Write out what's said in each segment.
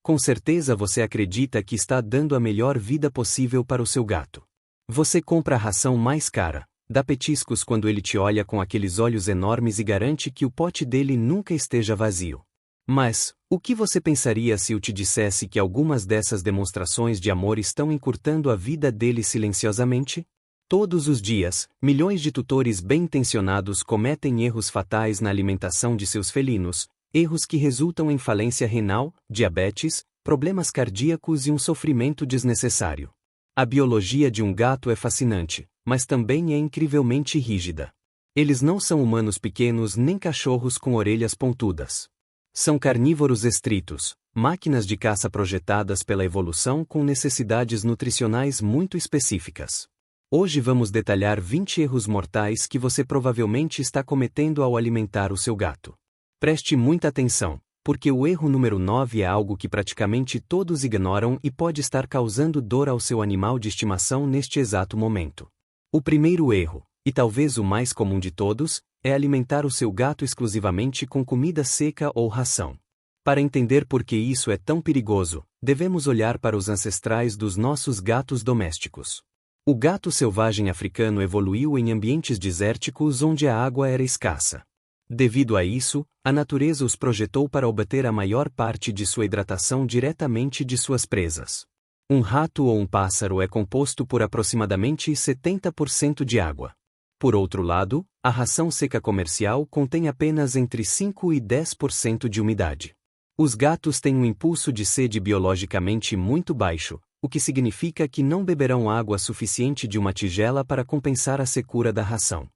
Com certeza você acredita que está dando a melhor vida possível para o seu gato. Você compra a ração mais cara, dá petiscos quando ele te olha com aqueles olhos enormes e garante que o pote dele nunca esteja vazio. Mas, o que você pensaria se eu te dissesse que algumas dessas demonstrações de amor estão encurtando a vida dele silenciosamente? Todos os dias, milhões de tutores bem-intencionados cometem erros fatais na alimentação de seus felinos, erros que resultam em falência renal, diabetes, problemas cardíacos e um sofrimento desnecessário. A biologia de um gato é fascinante, mas também é incrivelmente rígida. Eles não são humanos pequenos nem cachorros com orelhas pontudas. São carnívoros estritos, máquinas de caça projetadas pela evolução com necessidades nutricionais muito específicas. Hoje vamos detalhar 20 erros mortais que você provavelmente está cometendo ao alimentar o seu gato. Preste muita atenção, porque o erro número 9 é algo que praticamente todos ignoram e pode estar causando dor ao seu animal de estimação neste exato momento. O primeiro erro, e talvez o mais comum de todos, é alimentar o seu gato exclusivamente com comida seca ou ração. Para entender por que isso é tão perigoso, devemos olhar para os ancestrais dos nossos gatos domésticos. O gato selvagem africano evoluiu em ambientes desérticos onde a água era escassa. Devido a isso, a natureza os projetou para obter a maior parte de sua hidratação diretamente de suas presas. Um rato ou um pássaro é composto por aproximadamente 70% de água. Por outro lado, a ração seca comercial contém apenas entre 5 e 10% de umidade. Os gatos têm um impulso de sede biologicamente muito baixo, o que significa que não beberão água suficiente de uma tigela para compensar a secura da ração.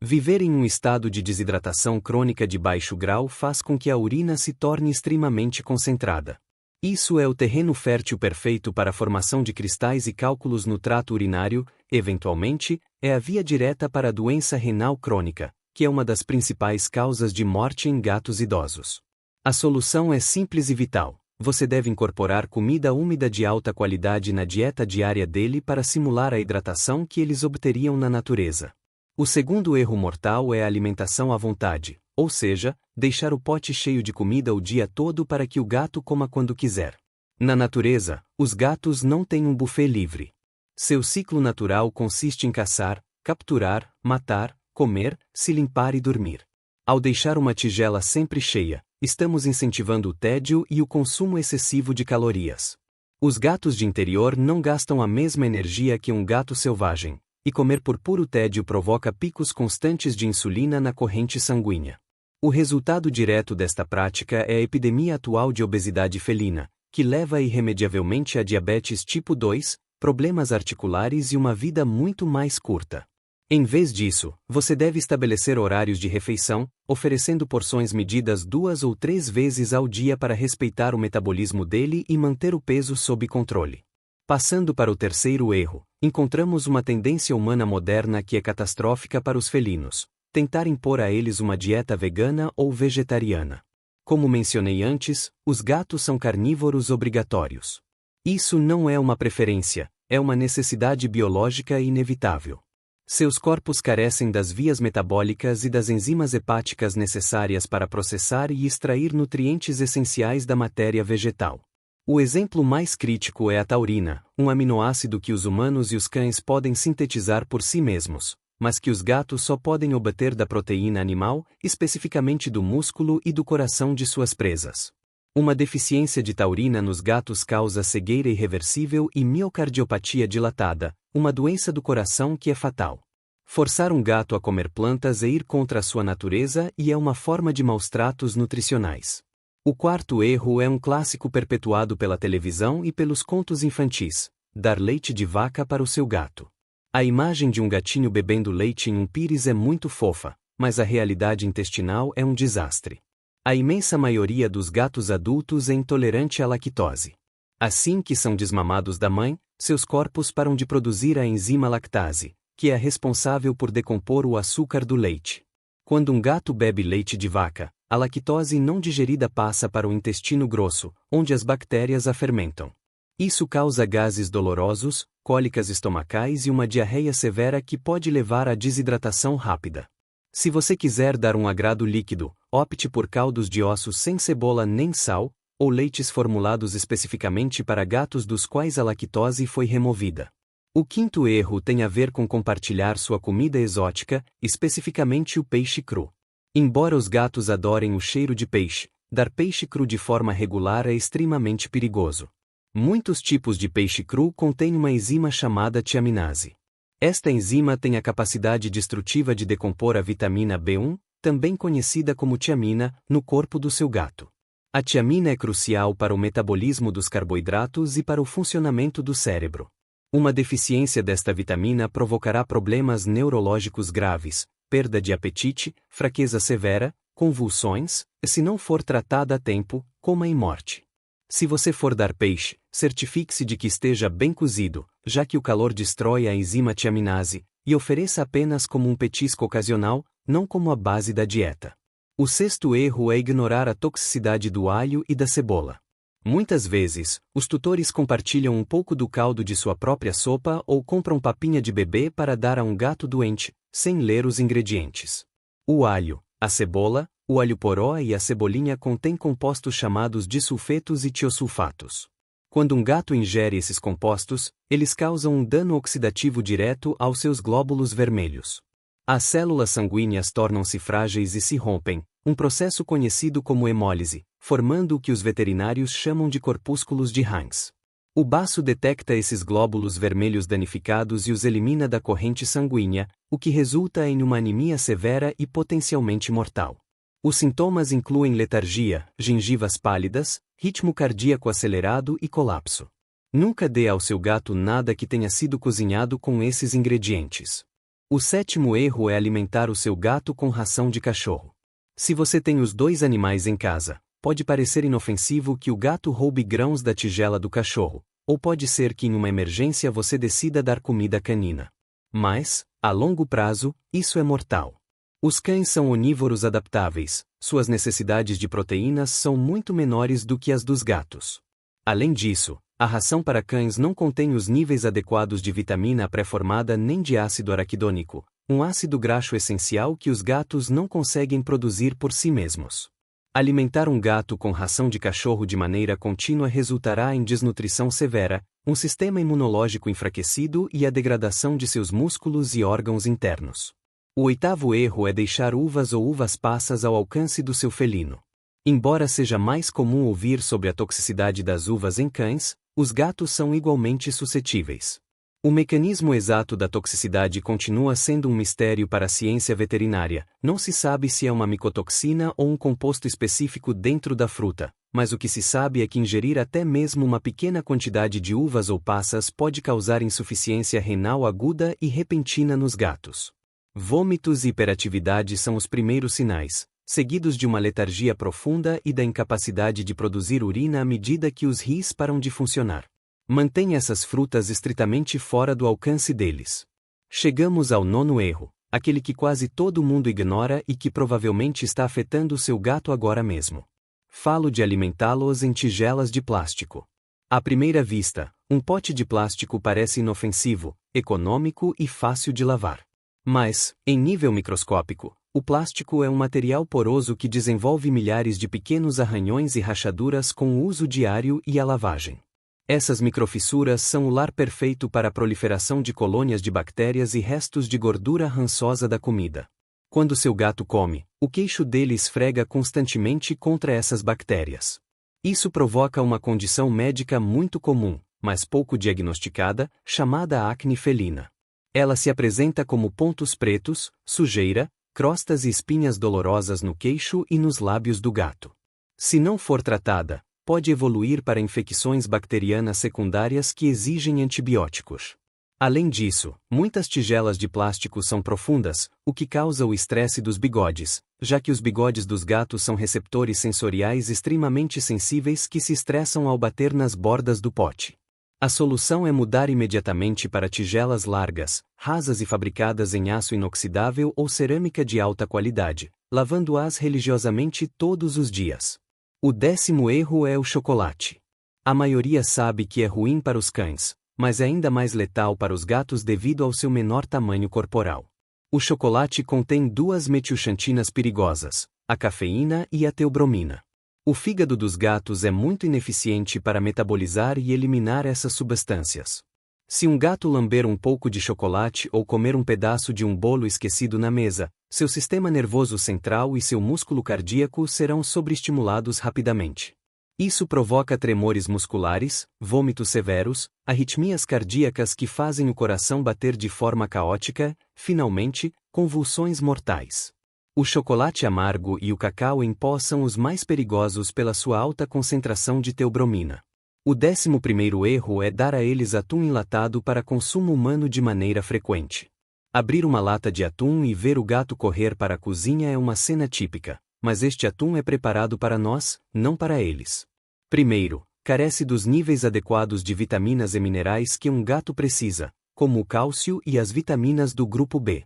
Viver em um estado de desidratação crônica de baixo grau faz com que a urina se torne extremamente concentrada. Isso é o terreno fértil perfeito para a formação de cristais e cálculos no trato urinário, eventualmente, é a via direta para a doença renal crônica, que é uma das principais causas de morte em gatos idosos. A solução é simples e vital. Você deve incorporar comida úmida de alta qualidade na dieta diária dele para simular a hidratação que eles obteriam na natureza. O segundo erro mortal é a alimentação à vontade, ou seja, deixar o pote cheio de comida o dia todo para que o gato coma quando quiser. Na natureza, os gatos não têm um buffet livre. Seu ciclo natural consiste em caçar, capturar, matar, comer, se limpar e dormir. Ao deixar uma tigela sempre cheia, estamos incentivando o tédio e o consumo excessivo de calorias. Os gatos de interior não gastam a mesma energia que um gato selvagem, e comer por puro tédio provoca picos constantes de insulina na corrente sanguínea. O resultado direto desta prática é a epidemia atual de obesidade felina, que leva irremediavelmente a diabetes tipo 2, problemas articulares e uma vida muito mais curta. Em vez disso, você deve estabelecer horários de refeição, oferecendo porções medidas 2 ou 3 vezes ao dia para respeitar o metabolismo dele e manter o peso sob controle. Passando para o terceiro erro, encontramos uma tendência humana moderna que é catastrófica para os felinos: tentar impor a eles uma dieta vegana ou vegetariana. Como mencionei antes, os gatos são carnívoros obrigatórios. Isso não é uma preferência, é uma necessidade biológica inevitável. Seus corpos carecem das vias metabólicas e das enzimas hepáticas necessárias para processar e extrair nutrientes essenciais da matéria vegetal. O exemplo mais crítico é a taurina, um aminoácido que os humanos e os cães podem sintetizar por si mesmos, mas que os gatos só podem obter da proteína animal, especificamente do músculo e do coração de suas presas. Uma deficiência de taurina nos gatos causa cegueira irreversível e miocardiopatia dilatada, uma doença do coração que é fatal. Forçar um gato a comer plantas é ir contra a sua natureza e é uma forma de maus-tratos nutricionais. O quarto erro é um clássico perpetuado pela televisão e pelos contos infantis: dar leite de vaca para o seu gato. A imagem de um gatinho bebendo leite em um pires é muito fofa, mas a realidade intestinal é um desastre. A imensa maioria dos gatos adultos é intolerante à lactose. Assim que são desmamados da mãe, seus corpos param de produzir a enzima lactase, que é a responsável por decompor o açúcar do leite. Quando um gato bebe leite de vaca, a lactose não digerida passa para o intestino grosso, onde as bactérias a fermentam. Isso causa gases dolorosos, cólicas estomacais e uma diarreia severa que pode levar à desidratação rápida. Se você quiser dar um agrado líquido, opte por caldos de ossos sem cebola nem sal, ou leites formulados especificamente para gatos dos quais a lactose foi removida. O quinto erro tem a ver com compartilhar sua comida exótica, especificamente o peixe cru. Embora os gatos adorem o cheiro de peixe, dar peixe cru de forma regular é extremamente perigoso. Muitos tipos de peixe cru contêm uma enzima chamada tiaminase. Esta enzima tem a capacidade destrutiva de decompor a vitamina B1, também conhecida como tiamina, no corpo do seu gato. A tiamina é crucial para o metabolismo dos carboidratos e para o funcionamento do cérebro. Uma deficiência desta vitamina provocará problemas neurológicos graves, perda de apetite, fraqueza severa, convulsões, e se não for tratada a tempo, coma e morte. Se você for dar peixe, certifique-se de que esteja bem cozido, já que o calor destrói a enzima tiaminase, e ofereça apenas como um petisco ocasional, não como a base da dieta. O sexto erro é ignorar a toxicidade do alho e da cebola. Muitas vezes, os tutores compartilham um pouco do caldo de sua própria sopa ou compram papinha de bebê para dar a um gato doente, sem ler os ingredientes. O alho, a cebola, o alho poró e a cebolinha contêm compostos chamados disulfetos e tiosulfatos. Quando um gato ingere esses compostos, eles causam um dano oxidativo direto aos seus glóbulos vermelhos. As células sanguíneas tornam-se frágeis e se rompem, um processo conhecido como hemólise, formando o que os veterinários chamam de corpúsculos de Heinz. O baço detecta esses glóbulos vermelhos danificados e os elimina da corrente sanguínea, o que resulta em uma anemia severa e potencialmente mortal. Os sintomas incluem letargia, gengivas pálidas, ritmo cardíaco acelerado e colapso. Nunca dê ao seu gato nada que tenha sido cozinhado com esses ingredientes. O sétimo erro é alimentar o seu gato com ração de cachorro. Se você tem os dois animais em casa, pode parecer inofensivo que o gato roube grãos da tigela do cachorro, ou pode ser que em uma emergência você decida dar comida canina. Mas, a longo prazo, isso é mortal. Os cães são onívoros adaptáveis, suas necessidades de proteínas são muito menores do que as dos gatos. Além disso, a ração para cães não contém os níveis adequados de vitamina pré-formada nem de ácido araquidônico, um ácido graxo essencial que os gatos não conseguem produzir por si mesmos. Alimentar um gato com ração de cachorro de maneira contínua resultará em desnutrição severa, um sistema imunológico enfraquecido e a degradação de seus músculos e órgãos internos. O oitavo erro é deixar uvas ou uvas passas ao alcance do seu felino. Embora seja mais comum ouvir sobre a toxicidade das uvas em cães, os gatos são igualmente suscetíveis. O mecanismo exato da toxicidade continua sendo um mistério para a ciência veterinária. Não se sabe se é uma micotoxina ou um composto específico dentro da fruta, mas o que se sabe é que ingerir até mesmo uma pequena quantidade de uvas ou passas pode causar insuficiência renal aguda e repentina nos gatos. Vômitos e hiperatividade são os primeiros sinais, seguidos de uma letargia profunda e da incapacidade de produzir urina à medida que os rins param de funcionar. Mantenha essas frutas estritamente fora do alcance deles. Chegamos ao nono erro, aquele que quase todo mundo ignora e que provavelmente está afetando o seu gato agora mesmo. Falo de alimentá-los em tigelas de plástico. À primeira vista, um pote de plástico parece inofensivo, econômico e fácil de lavar. Mas, em nível microscópico, o plástico é um material poroso que desenvolve milhares de pequenos arranhões e rachaduras com o uso diário e a lavagem. Essas microfissuras são o lar perfeito para a proliferação de colônias de bactérias e restos de gordura rançosa da comida. Quando seu gato come, o queixo dele esfrega constantemente contra essas bactérias. Isso provoca uma condição médica muito comum, mas pouco diagnosticada, chamada acne felina. Ela se apresenta como pontos pretos, sujeira, crostas e espinhas dolorosas no queixo e nos lábios do gato. Se não for tratada, pode evoluir para infecções bacterianas secundárias que exigem antibióticos. Além disso, muitas tigelas de plástico são profundas, o que causa o estresse dos bigodes, já que os bigodes dos gatos são receptores sensoriais extremamente sensíveis que se estressam ao bater nas bordas do pote. A solução é mudar imediatamente para tigelas largas, rasas e fabricadas em aço inoxidável ou cerâmica de alta qualidade, lavando-as religiosamente todos os dias. O 10º erro é o chocolate. A maioria sabe que é ruim para os cães, mas é ainda mais letal para os gatos devido ao seu menor tamanho corporal. O chocolate contém duas metilxantinas perigosas, a cafeína e a teobromina. O fígado dos gatos é muito ineficiente para metabolizar e eliminar essas substâncias. Se um gato lamber um pouco de chocolate ou comer um pedaço de um bolo esquecido na mesa, seu sistema nervoso central e seu músculo cardíaco serão sobreestimulados rapidamente. Isso provoca tremores musculares, vômitos severos, arritmias cardíacas que fazem o coração bater de forma caótica, finalmente, convulsões mortais. O chocolate amargo e o cacau em pó são os mais perigosos pela sua alta concentração de teobromina. O 11º erro é dar a eles atum enlatado para consumo humano de maneira frequente. Abrir uma lata de atum e ver o gato correr para a cozinha é uma cena típica, mas este atum é preparado para nós, não para eles. Primeiro, carece dos níveis adequados de vitaminas e minerais que um gato precisa, como o cálcio e as vitaminas do grupo B.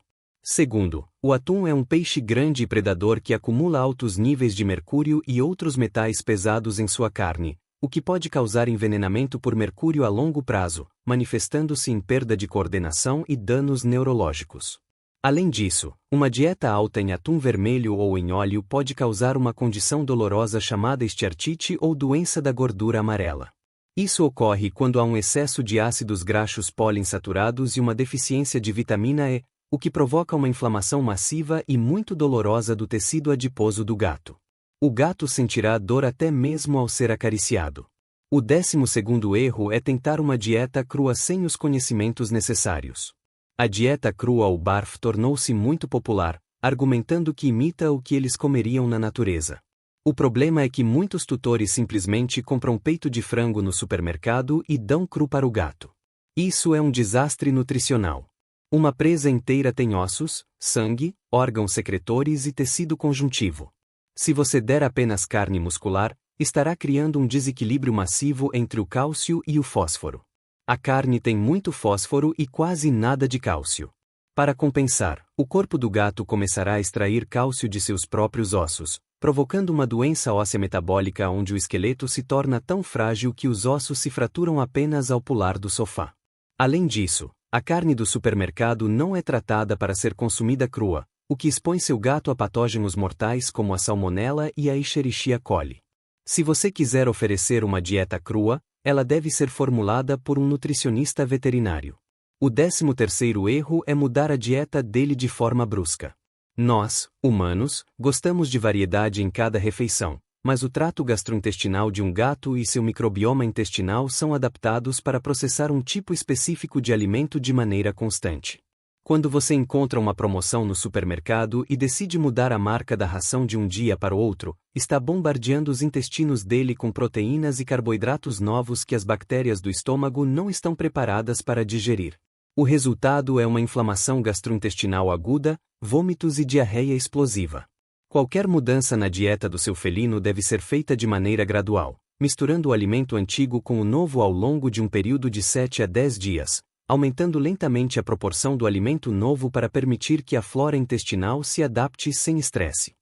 Segundo, o atum é um peixe grande e predador que acumula altos níveis de mercúrio e outros metais pesados em sua carne, o que pode causar envenenamento por mercúrio a longo prazo, manifestando-se em perda de coordenação e danos neurológicos. Além disso, uma dieta alta em atum vermelho ou em óleo pode causar uma condição dolorosa chamada esteatite ou doença da gordura amarela. Isso ocorre quando há um excesso de ácidos graxos poliinsaturados e uma deficiência de vitamina E, o que provoca uma inflamação massiva e muito dolorosa do tecido adiposo do gato. O gato sentirá dor até mesmo ao ser acariciado. O 12º erro é tentar uma dieta crua sem os conhecimentos necessários. A dieta crua ou barf tornou-se muito popular, argumentando que imita o que eles comeriam na natureza. O problema é que muitos tutores simplesmente compram peito de frango no supermercado e dão cru para o gato. Isso é um desastre nutricional. Uma presa inteira tem ossos, sangue, órgãos secretores e tecido conjuntivo. Se você der apenas carne muscular, estará criando um desequilíbrio massivo entre o cálcio e o fósforo. A carne tem muito fósforo e quase nada de cálcio. Para compensar, o corpo do gato começará a extrair cálcio de seus próprios ossos, provocando uma doença óssea metabólica onde o esqueleto se torna tão frágil que os ossos se fraturam apenas ao pular do sofá. Além disso, a carne do supermercado não é tratada para ser consumida crua, o que expõe seu gato a patógenos mortais como a salmonela e a Escherichia coli. Se você quiser oferecer uma dieta crua, ela deve ser formulada por um nutricionista veterinário. O 13º erro é mudar a dieta dele de forma brusca. Nós, humanos, gostamos de variedade em cada refeição, mas o trato gastrointestinal de um gato e seu microbioma intestinal são adaptados para processar um tipo específico de alimento de maneira constante. Quando você encontra uma promoção no supermercado e decide mudar a marca da ração de um dia para o outro, está bombardeando os intestinos dele com proteínas e carboidratos novos que as bactérias do estômago não estão preparadas para digerir. O resultado é uma inflamação gastrointestinal aguda, vômitos e diarreia explosiva. Qualquer mudança na dieta do seu felino deve ser feita de maneira gradual, misturando o alimento antigo com o novo ao longo de um período de 7 a 10 dias, aumentando lentamente a proporção do alimento novo para permitir que a flora intestinal se adapte sem estresse.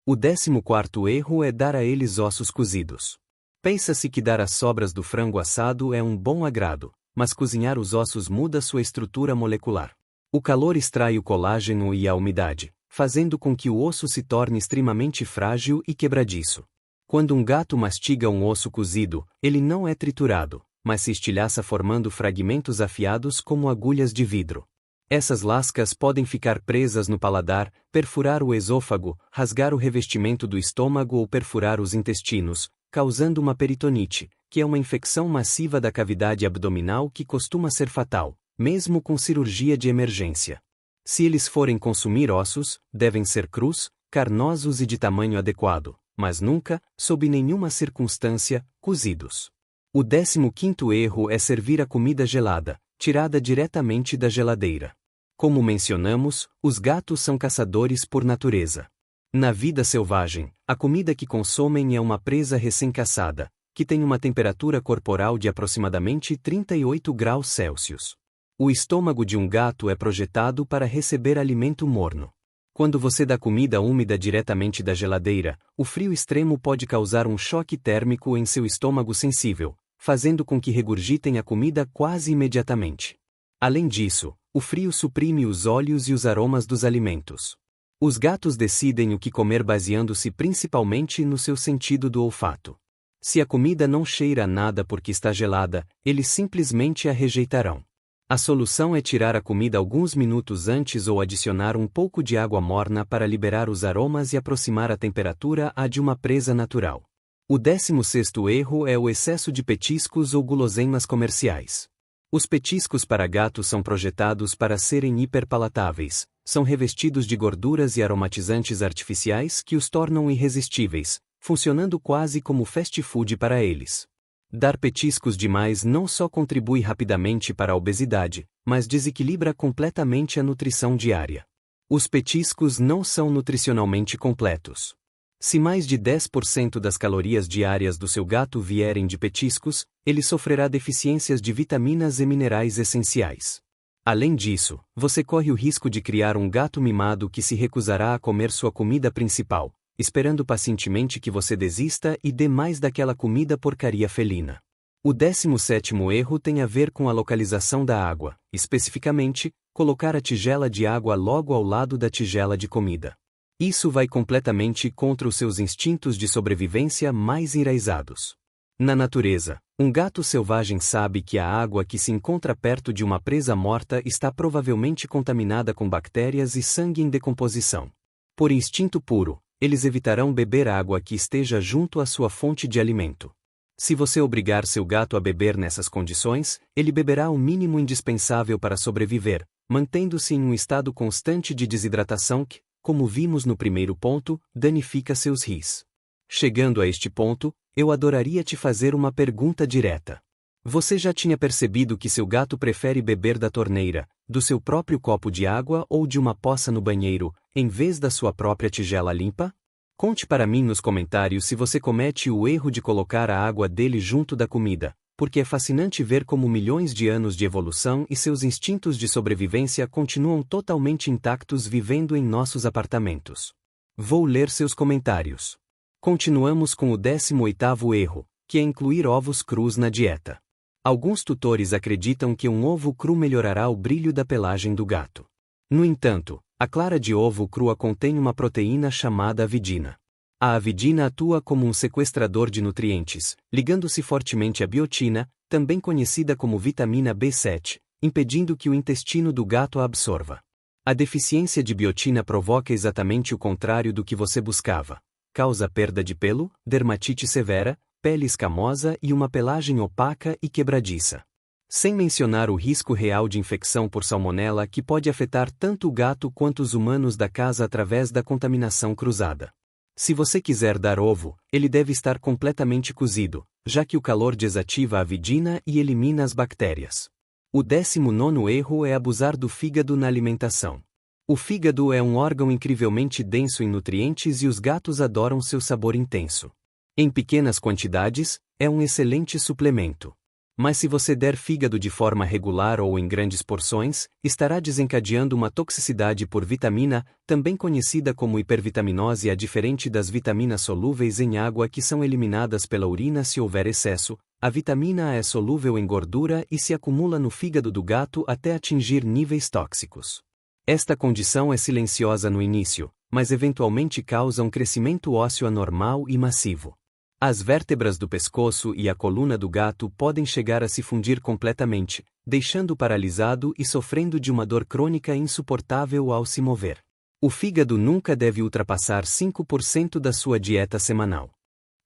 O 14º erro é dar a eles ossos cozidos. Pensa-se que dar as sobras do frango assado é um bom agrado, mas cozinhar os ossos muda sua estrutura molecular. O calor extrai o colágeno e a umidade, fazendo com que o osso se torne extremamente frágil e quebradiço. Quando um gato mastiga um osso cozido, ele não é triturado, mas se estilhaça formando fragmentos afiados como agulhas de vidro. Essas lascas podem ficar presas no paladar, perfurar o esôfago, rasgar o revestimento do estômago ou perfurar os intestinos, causando uma peritonite, que é uma infecção massiva da cavidade abdominal que costuma ser fatal, mesmo com cirurgia de emergência. Se eles forem consumir ossos, devem ser crus, carnosos e de tamanho adequado, mas nunca, sob nenhuma circunstância, cozidos. O 15º erro é servir a comida gelada, tirada diretamente da geladeira. Como mencionamos, os gatos são caçadores por natureza. Na vida selvagem, a comida que consomem é uma presa recém-caçada, que tem uma temperatura corporal de aproximadamente 38 graus Celsius. O estômago de um gato é projetado para receber alimento morno. Quando você dá comida úmida diretamente da geladeira, o frio extremo pode causar um choque térmico em seu estômago sensível, fazendo com que regurgitem a comida quase imediatamente. Além disso, o frio suprime os óleos e os aromas dos alimentos. Os gatos decidem o que comer baseando-se principalmente no seu sentido do olfato. Se a comida não cheira a nada porque está gelada, eles simplesmente a rejeitarão. A solução é tirar a comida alguns minutos antes ou adicionar um pouco de água morna para liberar os aromas e aproximar a temperatura à de uma presa natural. O 16º erro é o excesso de petiscos ou guloseimas comerciais. Os petiscos para gatos são projetados para serem hiperpalatáveis, são revestidos de gorduras e aromatizantes artificiais que os tornam irresistíveis, funcionando quase como fast food para eles. Dar petiscos demais não só contribui rapidamente para a obesidade, mas desequilibra completamente a nutrição diária. Os petiscos não são nutricionalmente completos. Se mais de 10% das calorias diárias do seu gato vierem de petiscos, ele sofrerá deficiências de vitaminas e minerais essenciais. Além disso, você corre o risco de criar um gato mimado que se recusará a comer sua comida principal, esperando pacientemente que você desista e dê mais daquela comida porcaria felina. O 17º erro tem a ver com a localização da água, especificamente, colocar a tigela de água logo ao lado da tigela de comida. Isso vai completamente contra os seus instintos de sobrevivência mais enraizados. Na natureza, um gato selvagem sabe que a água que se encontra perto de uma presa morta está provavelmente contaminada com bactérias e sangue em decomposição. Por instinto puro, eles evitarão beber água que esteja junto à sua fonte de alimento. Se você obrigar seu gato a beber nessas condições, ele beberá o mínimo indispensável para sobreviver, mantendo-se em um estado constante de desidratação que, como vimos no primeiro ponto, danifica seus rins. Chegando a este ponto, eu adoraria te fazer uma pergunta direta. Você já tinha percebido que seu gato prefere beber da torneira, do seu próprio copo de água ou de uma poça no banheiro, em vez da sua própria tigela limpa? Conte para mim nos comentários se você comete o erro de colocar a água dele junto da comida, porque é fascinante ver como milhões de anos de evolução e seus instintos de sobrevivência continuam totalmente intactos vivendo em nossos apartamentos. Vou ler seus comentários. Continuamos com o 18º erro, que é incluir ovos crus na dieta. Alguns tutores acreditam que um ovo cru melhorará o brilho da pelagem do gato. No entanto, a clara de ovo crua contém uma proteína chamada avidina. A avidina atua como um sequestrador de nutrientes, ligando-se fortemente à biotina, também conhecida como vitamina B7, impedindo que o intestino do gato a absorva. A deficiência de biotina provoca exatamente o contrário do que você buscava. Causa perda de pelo, dermatite severa, pele escamosa e uma pelagem opaca e quebradiça. Sem mencionar o risco real de infecção por salmonela que pode afetar tanto o gato quanto os humanos da casa através da contaminação cruzada. Se você quiser dar ovo, ele deve estar completamente cozido, já que o calor desativa a avidina e elimina as bactérias. O 19º erro é abusar do fígado na alimentação. O fígado é um órgão incrivelmente denso em nutrientes e os gatos adoram seu sabor intenso. Em pequenas quantidades, é um excelente suplemento. Mas se você der fígado de forma regular ou em grandes porções, estará desencadeando uma toxicidade por vitamina, também conhecida como hipervitaminose. Diferente das vitaminas solúveis em água que são eliminadas pela urina se houver excesso, a vitamina A é solúvel em gordura e se acumula no fígado do gato até atingir níveis tóxicos. Esta condição é silenciosa no início, mas eventualmente causa um crescimento ósseo anormal e massivo. As vértebras do pescoço e a coluna do gato podem chegar a se fundir completamente, deixando-o paralisado e sofrendo de uma dor crônica insuportável ao se mover. O fígado nunca deve ultrapassar 5% da sua dieta semanal.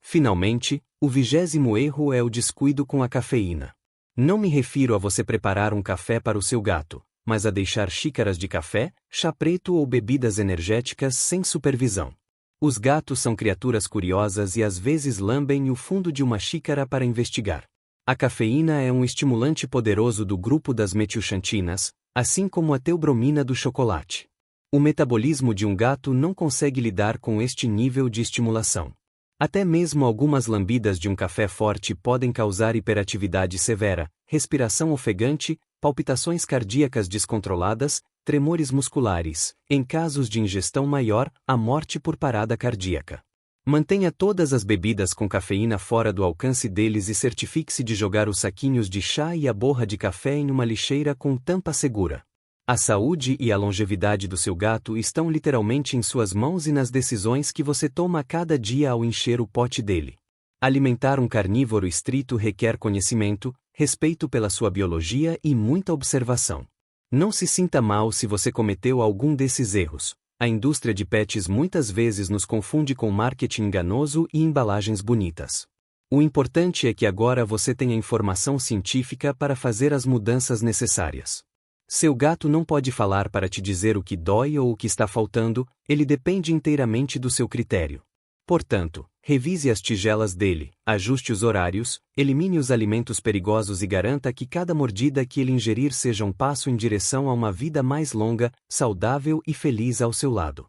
Finalmente, o 20º erro é o descuido com a cafeína. Não me refiro a você preparar um café para o seu gato, mas a deixar xícaras de café, chá preto ou bebidas energéticas sem supervisão. Os gatos são criaturas curiosas e às vezes lambem o fundo de uma xícara para investigar. A cafeína é um estimulante poderoso do grupo das metilxantinas, assim como a teobromina do chocolate. O metabolismo de um gato não consegue lidar com este nível de estimulação. Até mesmo algumas lambidas de um café forte podem causar hiperatividade severa, respiração ofegante, palpitações cardíacas descontroladas, tremores musculares, em casos de ingestão maior, a morte por parada cardíaca. Mantenha todas as bebidas com cafeína fora do alcance deles e certifique-se de jogar os saquinhos de chá e a borra de café em uma lixeira com tampa segura. A saúde e a longevidade do seu gato estão literalmente em suas mãos e nas decisões que você toma a cada dia ao encher o pote dele. Alimentar um carnívoro estrito requer conhecimento, respeito pela sua biologia e muita observação. Não se sinta mal se você cometeu algum desses erros. A indústria de pets muitas vezes nos confunde com marketing enganoso e embalagens bonitas. O importante é que agora você tenha informação científica para fazer as mudanças necessárias. Seu gato não pode falar para te dizer o que dói ou o que está faltando, ele depende inteiramente do seu critério. Portanto, revise as tigelas dele, ajuste os horários, elimine os alimentos perigosos e garanta que cada mordida que ele ingerir seja um passo em direção a uma vida mais longa, saudável e feliz ao seu lado.